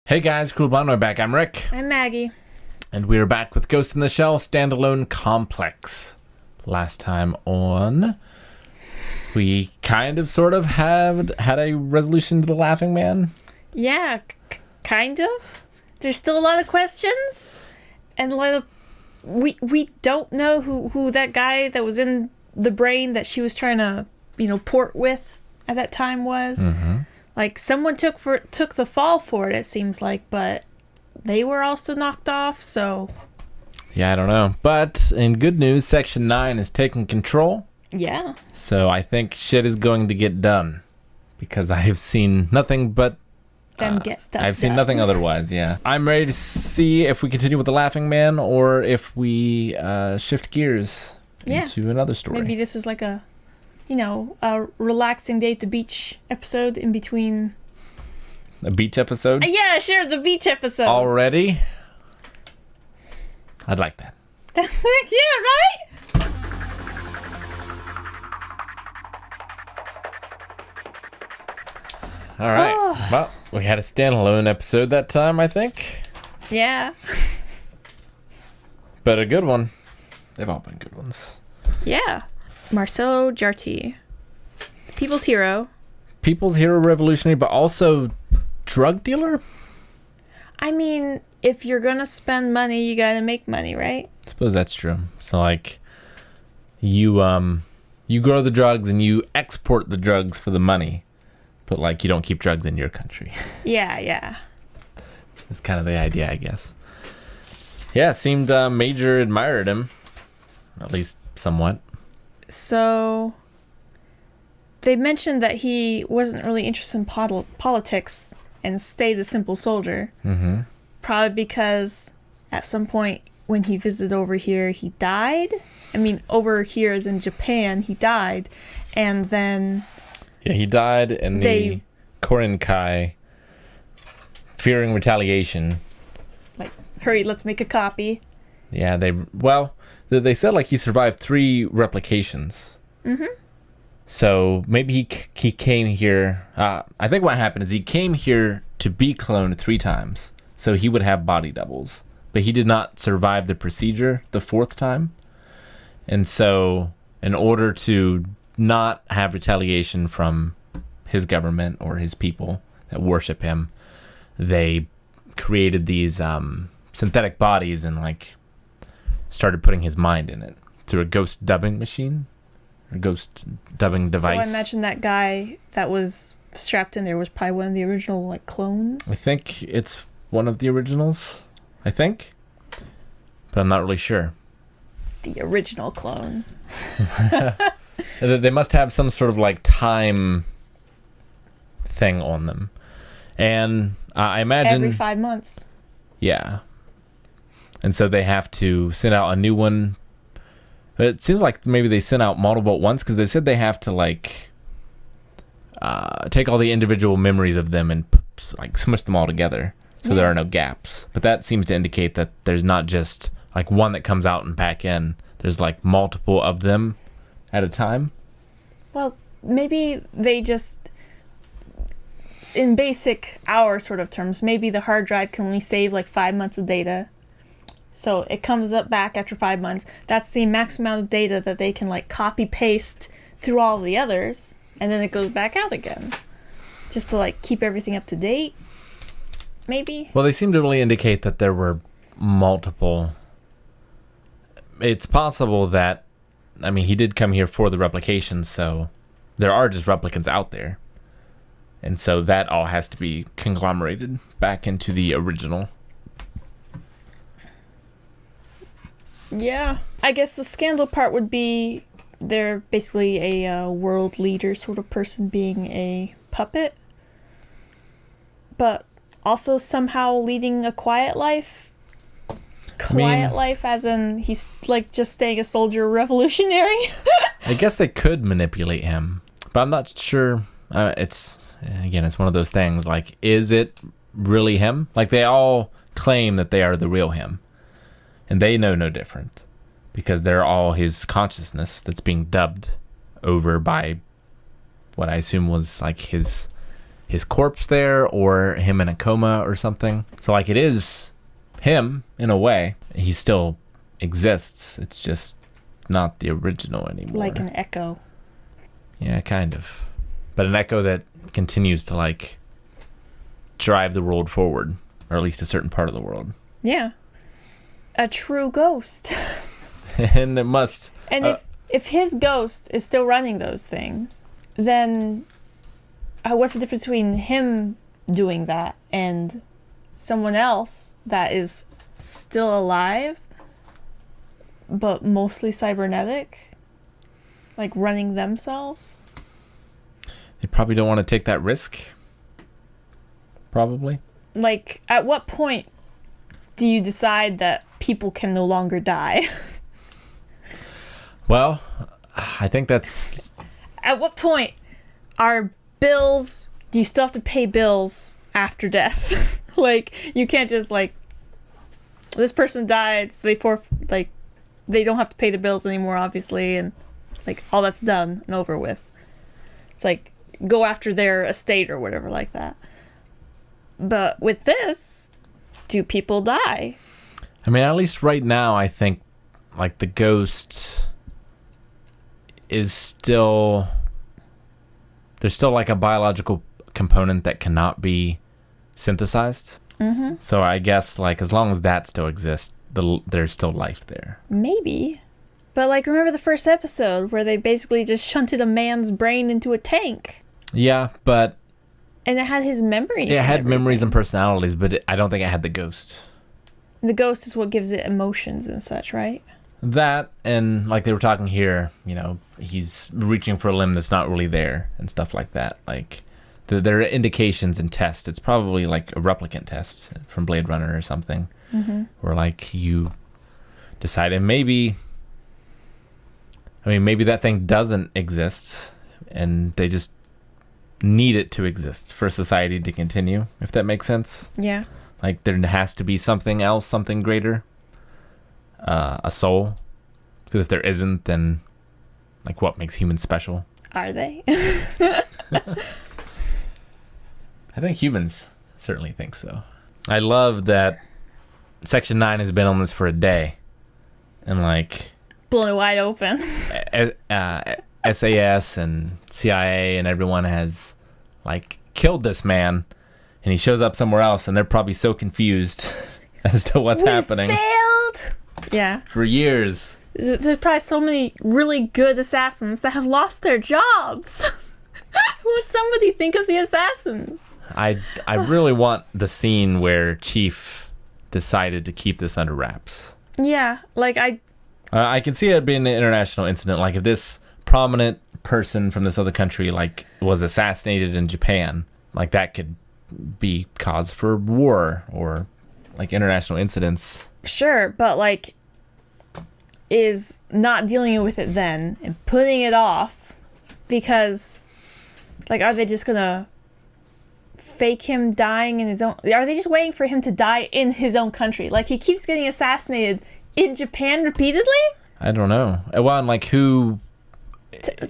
Hey guys, Cool Blonde, we're back. I'm Rick. I'm Maggie. And we're back with Ghost in the Shell Standalone Complex. Last time on, we kind of sort of had a resolution to the Laughing Man. Yeah, kind of. There's still a lot of questions. And a lot of... We don't know who that guy that was in the brain that she was trying to, port with at that time was. Mm-hmm. Like, someone took the fall for it seems like, but they were also knocked off, so... Yeah, I don't know. But in good news, Section 9 is taking control. Yeah. So I think shit is going to get done. Because I have seen nothing but... Them get stuff I've seen done. nothing otherwise, yeah. I'm ready to see if we continue with the Laughing Man or if we shift gears into another story. Maybe this is like a relaxing day at the beach episode in between. A beach episode? Yeah, sure, the beach episode. Already? I'd like that. Yeah, right? All right. Oh. Well, we had a standalone episode that time, I think. Yeah. But a good one. They've all been good ones. Yeah. Marcelo Jarty. People's hero. People's hero revolutionary, but also drug dealer? I mean, if you're gonna spend money, you gotta make money, right? I suppose that's true. So, like, you grow the drugs and you export the drugs for the money. But, like, you don't keep drugs in your country. Yeah. That's kind of the idea, I guess. Yeah, it seemed Major admired him. At least somewhat. So, they mentioned that he wasn't really interested in politics and stayed a simple soldier. Mm-hmm. Probably because at some point when he visited over here, he died. I mean, over here as in Japan, he died. And then... Yeah, he died in the Korinkai, fearing retaliation. Like, hurry, let's make a copy. Yeah, they said like he survived 3 replications. Mm-hmm. So maybe he came here. I think what happened is he came here to be cloned 3 times, so he would have body doubles. But he did not survive the procedure the 4th time, and so in order to not have retaliation from his government or his people that worship him, they created these synthetic bodies and like started putting his mind in it through a ghost dubbing machine or ghost dubbing device. So I imagine that guy that was strapped in there was probably one of the original like clones. I think it's one of the originals. I think, but I'm not really sure. The original clones. They must have some sort of like time thing on them, and I imagine every 5 months. Yeah, and so they have to send out a new one. It seems like maybe they sent out multiple at once because they said they have to like take all the individual memories of them and like smush them all together so there are no gaps. But that seems to indicate that there's not just like one that comes out and back in. There's like multiple of them at a time. Well, maybe they just, in basic our sort of terms, maybe the hard drive can only save like 5 months of data. So it comes up back after 5 months. That's the maximum amount of data that they can like copy paste through all the others, and then it goes back out again, just to like keep everything up to date. Maybe. Well, they seem to really indicate that there were multiple. It's possible that, I mean, he did come here for the replications, so there are just replicants out there. And so that all has to be conglomerated back into the original. Yeah. I guess the scandal part would be they're basically a world leader sort of person being a puppet, but also somehow leading a quiet life. Life as in he's like just staying a soldier revolutionary. I guess they could manipulate him, but I'm not sure. It's one of those things, like, is it really him? Like, they all claim that they are the real him, and they know no different because they're all his consciousness that's being dubbed over by what I assume was like his his corpse there or him in a coma or something. So like it is him in a way. He still exists. It's just not the original anymore. Like an echo. Yeah, kind of. But an echo that continues to like drive the world forward, or at least a certain part of the world. Yeah. A true ghost. And it must. And if his ghost is still running those things, then what's the difference between him doing that and someone else that is still alive, but mostly cybernetic? Like running themselves? They probably don't want to take that risk. Probably. Like, at what point do you decide that people can no longer die? Well, I think that's... At what point are bills... Do you still have to pay bills after death? Like, you can't just, like... This person died, so they don't have to pay the bills anymore, obviously, and, like, all that's done and over with. It's like, go after their estate or whatever like that. But with this, do people die? I mean, at least right now, I think, like, the ghost is still... There's still, like, a biological component that cannot be synthesized. Mm-hmm. So I guess, like, as long as that still exists, there's still life there. Maybe. But, like, remember the first episode where they basically just shunted a man's brain into a tank? Yeah, but... And it had his memories. It had and memories and everything. personalities, but I don't think it had the ghost. The ghost is what gives it emotions and such, right? That, and like they were talking here, you know, he's reaching for a limb that's not really there and stuff like that. Like, there are indications and tests. It's probably like a replicant test from Blade Runner or something. Mm-hmm. Where like you decide, and maybe that thing doesn't exist and they just need it to exist for society to continue, if that makes sense. Yeah. Like there has to be something else, something greater, a soul. Because if there isn't, then like what makes humans special? Are they? I think humans certainly think so. I love that Section 9 has been on this for a day. And like... Blown it wide open. SAS and CIA and everyone has like killed this man. And he shows up somewhere else and they're probably so confused as to what's happening. Failed! Yeah. For years. There's probably so many really good assassins that have lost their jobs. What would somebody think of the assassins? I really want the scene where Chief decided to keep this under wraps. Yeah, like I can see it being an international incident. Like if this prominent person from this other country like was assassinated in Japan, like that could be cause for war or like international incidents. Sure, but like is not dealing with it then and putting it off because like are they just gonna fake him dying in his own... Are they just waiting for him to die in his own country? Like, he keeps getting assassinated in Japan repeatedly? I don't know. Well, and like who...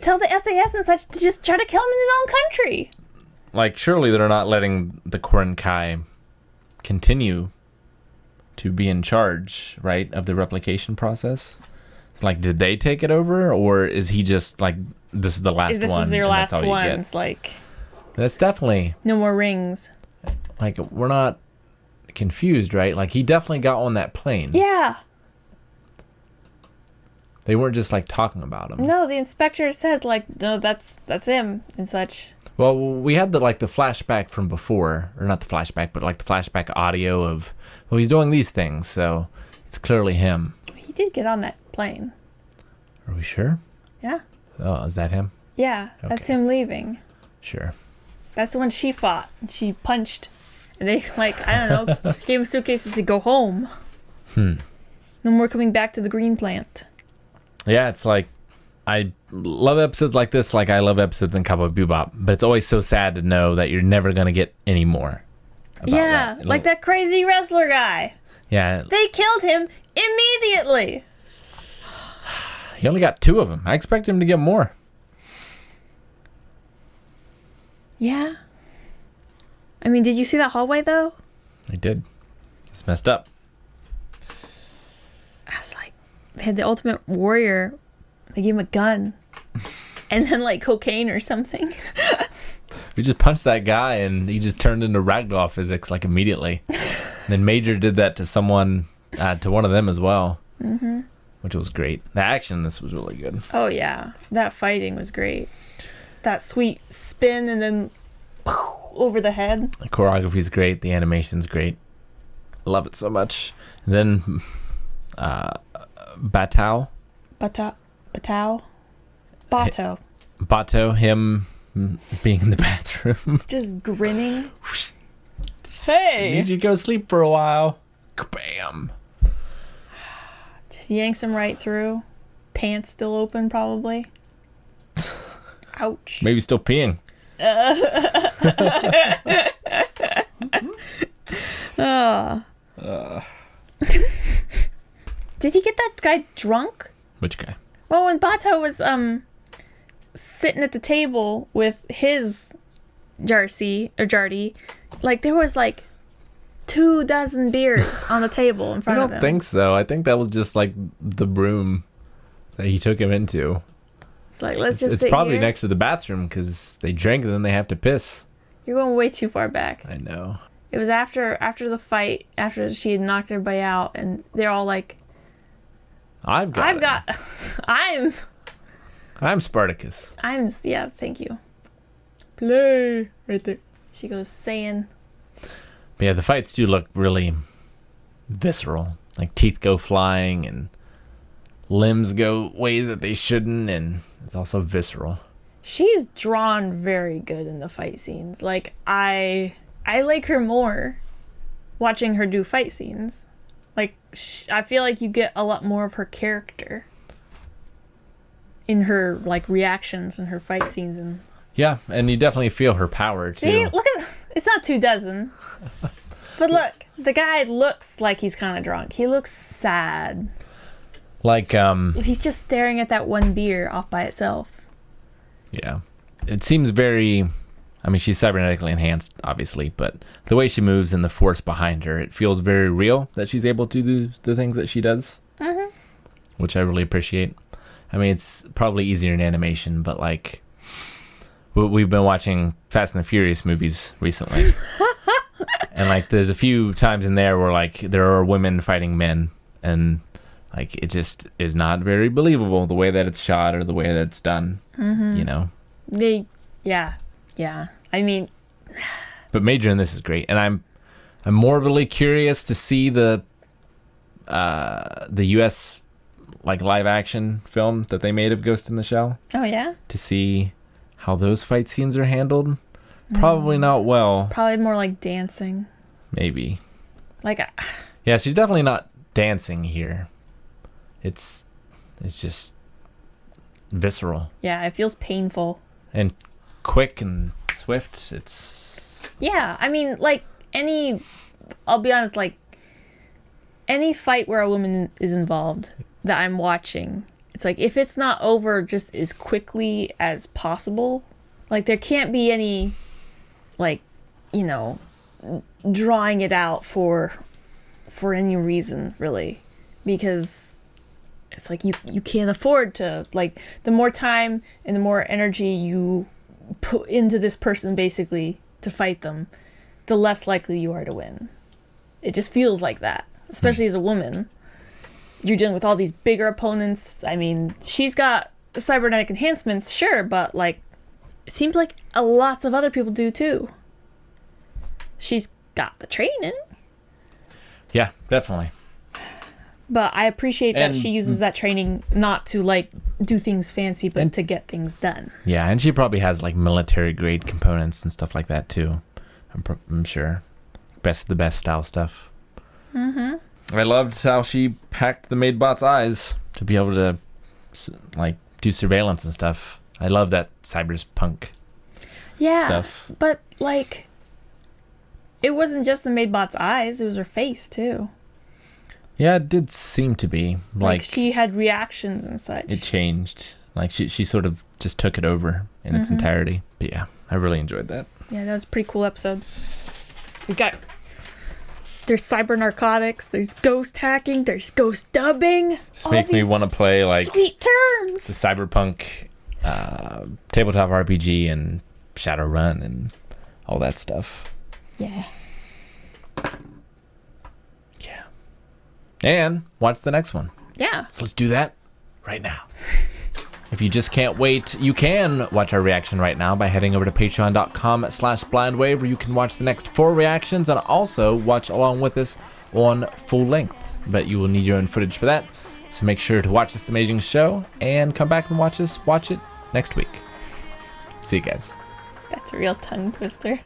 Tell the SAS and such to just try to kill him in his own country. Like, surely they're not letting the Korenkai continue to be in charge, right, of the replication process? Like, did they take it over? Or is he just, like, this is the last one? This is your last one. Get? It's like... That's definitely... No more rings. Like, we're not confused, right? Like, he definitely got on that plane. Yeah. They weren't just, like, talking about him. No, the inspector said, like, no, that's him and such. Well, we had the flashback from before. Or not the flashback, but, like, the flashback audio of... Well, he's doing these things, so it's clearly him. He did get on that plane. Are we sure? Yeah. Oh, is that him? Yeah, that's Okay. him leaving. Sure. That's the one she fought. She punched. And they, like, I don't know, gave him suitcases to go home. No more coming back to the green plant. Yeah, it's like, I love episodes like this, like I love episodes in Cowboy Bebop, but it's always so sad to know that you're never going to get any more. Yeah, like that crazy wrestler guy. Yeah. They killed him immediately. He only got 2 of them. I expect him to get more. Yeah. I mean, did you see that hallway though? I did. It's messed up. I was like, they had the Ultimate Warrior. They gave him a gun. And then like cocaine or something. We just punched that guy and he just turned into ragdoll physics like immediately. And then Major did that to someone, to one of them as well. Mm-hmm. Which was great. The action in this was really good. Oh yeah, that fighting was great. That sweet spin and then over the head. The choreography's great. The animation's great. Love it so much. And then Bato, him being in the bathroom. Just grinning. Hey! Need you to go sleep for a while. Bam! Just yanks him right through. Pants still open, probably. Ouch. Maybe still peeing. Did he get that guy drunk? Which guy? Well, when Bato was sitting at the table with his Jardy, like there was like 24 beers on the table in front of him. I don't think so. I think that was just like the room that he took him into. It's like, let's just It's sit probably here. next to the bathroom because they drink and then they have to piss. You're going way too far back. I know. It was after the fight, after she had knocked everybody out, and they're all like, I'm Spartacus. yeah, thank you. Play right there. She goes saying. But yeah, the fights do look really visceral. Like teeth go flying and limbs go ways that they shouldn't, and it's also visceral. She's drawn very good in the fight scenes. Like I like her more watching her do fight scenes. Like I feel like you get a lot more of her character in her like reactions and her fight scenes and yeah, and you definitely feel her power too. see, look at it's not 24. But look, the guy looks like he's kind of drunk. He looks sad. Like He's just staring at that one beer off by itself. yeah. It seems very, I mean, she's cybernetically enhanced, obviously, but the way she moves and the force behind her, it feels very real that she's able to do the things that she does, which I really appreciate. I mean, it's probably easier in animation, but like, we've been watching Fast and the Furious movies recently. And like, there's a few times in there where like, there are women fighting men, and like, it just is not very believable the way that it's shot or the way that it's done, you know? Yeah. I mean, but Major in this is great, and I'm morbidly curious to see the U.S. like live action film that they made of Ghost in the Shell. oh yeah? To see how those fight scenes are handled. Probably not well. Probably more like dancing. Maybe. Like, Yeah, she's definitely not dancing here. It's just visceral yeah, it feels painful. and quick and swift. It's Yeah, I mean, like I'll be honest, like any fight where a woman is involved that I'm watching, it's like if it's not over just as quickly as possible, like there can't be any, like, you know, drawing it out for any reason really, because it's like you can't afford to, like, the more time and the more energy you put into this person basically to fight them, the less likely you are to win. It just feels like that, especially as a woman. You're dealing with all these bigger opponents. I mean, she's got cybernetic enhancements, sure, but like it seems like lots of other people do too. She's got the training. yeah, definitely. But I appreciate that And- she uses that training not to like do things fancy, but to get things done. Yeah, and she probably has like military grade components and stuff like that too. I'm sure. Best of the best style stuff. I loved how she packed the Maidbot's eyes to be able to like do surveillance and stuff. I love that cyberpunk Yeah, stuff. but like it wasn't just the Maidbot's eyes, it was her face too. Yeah, it did seem to be Like like she had reactions and such. it changed. Like she sort of just took it over in its entirety. But yeah, I really enjoyed that. Yeah, that was a pretty cool episode. There's cyber narcotics, there's ghost hacking, there's ghost dubbing. Just makes me want to play like sweet terms. the cyberpunk tabletop RPG and Shadowrun and all that stuff. Yeah. Yeah. And watch the next one. Yeah. So let's do that right now. If you just can't wait, you can watch our reaction right now by heading over to patreon.com/blindwave, where you can watch the next 4 reactions and also watch along with us on full length. But you will need your own footage for that. So make sure to watch this amazing show and come back and watch it next week. See you guys. That's a real tongue twister.